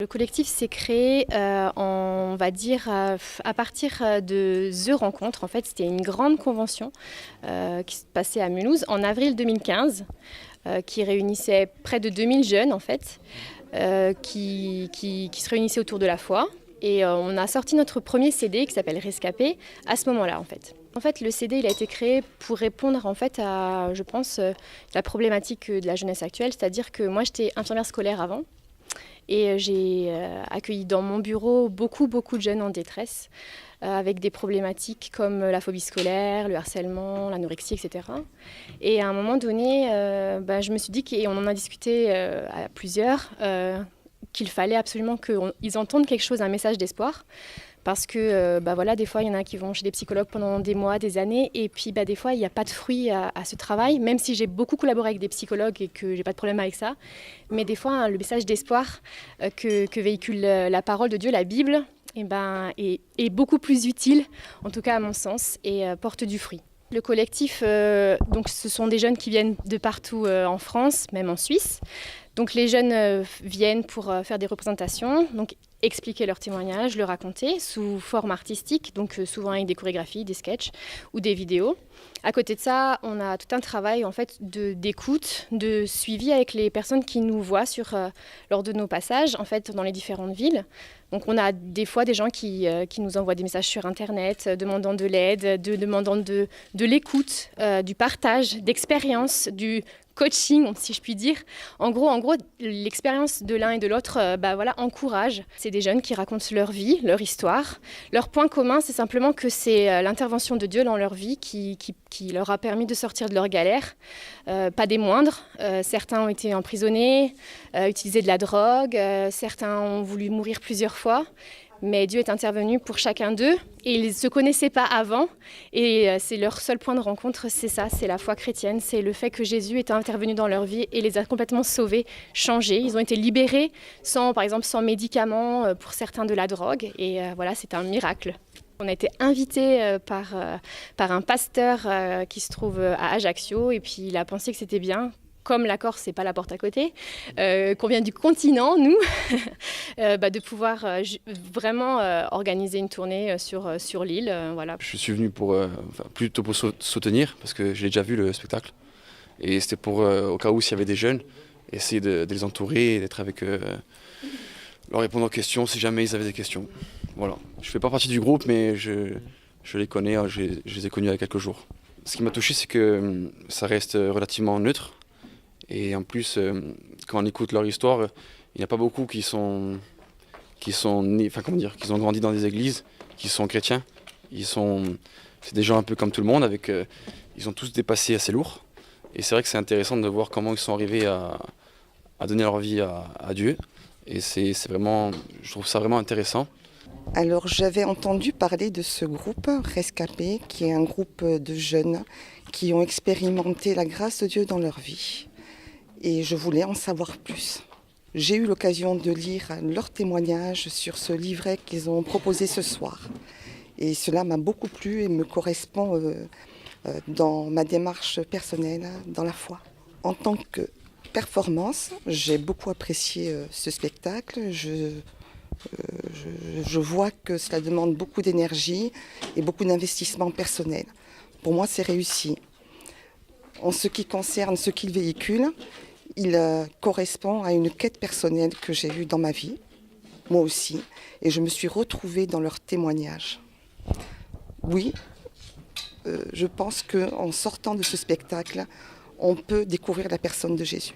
Le collectif s'est créé, on va dire, à partir de The Rencontre. En fait, c'était une grande convention qui se passait à Mulhouse en avril 2015, qui réunissait près de 2000 jeunes, en fait, qui se réunissaient autour de la foi. Et on a sorti notre premier CD qui s'appelle Rescapé à ce moment-là, en fait. En fait, le CD il a été créé pour répondre en fait à, je pense, la problématique de la jeunesse actuelle. C'est-à-dire que moi, j'étais infirmière scolaire avant. Et j'ai accueilli dans mon bureau beaucoup de jeunes en détresse, avec des problématiques comme la phobie scolaire, le harcèlement, l'anorexie, etc. Et à un moment donné, je me suis dit, et on en a discuté à plusieurs, qu'il fallait absolument qu'ils entendent quelque chose, un message d'espoir. Parce que des fois, il y en a qui vont chez des psychologues pendant des mois, des années, et puis des fois, il n'y a pas de fruit à ce travail, même si j'ai beaucoup collaboré avec des psychologues et que j'ai pas de problème avec ça. Mais des fois, le message d'espoir que véhicule la parole de Dieu, la Bible, est beaucoup plus utile, en tout cas à mon sens, et porte du fruit. Le collectif, donc, ce sont des jeunes qui viennent de partout en France, même en Suisse. Donc les jeunes viennent pour faire des représentations, donc expliquer leur témoignage, le raconter sous forme artistique, donc souvent avec des chorégraphies, des sketchs ou des vidéos. À côté de ça, on a tout un travail en fait d'écoute, de suivi avec les personnes qui nous voient lors de nos passages en fait dans les différentes villes. Donc on a des fois des gens qui nous envoient des messages sur Internet demandant de l'aide, demandant de l'écoute, du partage, d'expérience, du coaching, si je puis dire. En gros, l'expérience de l'un et de l'autre encourage. C'est des jeunes qui racontent leur vie, leur histoire. Leur point commun, c'est simplement que c'est l'intervention de Dieu dans leur vie qui leur a permis de sortir de leur galère. Pas des moindres. Certains ont été emprisonnés, utilisé de la drogue. Certains ont voulu mourir plusieurs fois. Mais Dieu est intervenu pour chacun d'eux et ils ne se connaissaient pas avant. Et c'est leur seul point de rencontre, c'est ça, c'est la foi chrétienne. C'est le fait que Jésus est intervenu dans leur vie et les a complètement sauvés, changés. Ils ont été libérés, par exemple sans médicaments, pour certains de la drogue. Et c'est un miracle. On a été invités par un pasteur qui se trouve à Ajaccio et puis il a pensé que c'était bien. Comme la Corse, c'est pas la porte à côté, qu'on vient du continent, nous, de pouvoir vraiment organiser une tournée sur l'île. Voilà. Je suis venu plutôt pour soutenir, parce que j'ai déjà vu le spectacle. Et c'était pour, au cas où s'il y avait des jeunes, essayer de les entourer et d'être avec eux, leur répondre aux questions si jamais ils avaient des questions. Voilà. Je fais pas partie du groupe, mais je les connais, je les ai connus il y a quelques jours. Ce qui m'a touché, c'est que ça reste relativement neutre. Et en plus, quand on écoute leur histoire, il n'y a pas beaucoup qui ont grandi dans des églises, qui sont chrétiens. C'est des gens un peu comme tout le monde, ils ont tous des passés assez lourds. Et c'est vrai que c'est intéressant de voir comment ils sont arrivés à donner leur vie à Dieu. Et je trouve ça vraiment intéressant. Alors j'avais entendu parler de ce groupe Rescapé, qui est un groupe de jeunes qui ont expérimenté la grâce de Dieu dans leur vie. Et je voulais en savoir plus. J'ai eu l'occasion de lire leurs témoignages sur ce livret qu'ils ont proposé ce soir. Et cela m'a beaucoup plu et me correspond dans ma démarche personnelle dans la foi. En tant que performance, j'ai beaucoup apprécié ce spectacle. Je vois que cela demande beaucoup d'énergie et beaucoup d'investissement personnel. Pour moi, c'est réussi. En ce qui concerne ce qu'il véhicule, il correspond à une quête personnelle que j'ai eue dans ma vie, moi aussi, et je me suis retrouvée dans leurs témoignages. Oui, je pense qu'en sortant de ce spectacle, on peut découvrir la personne de Jésus.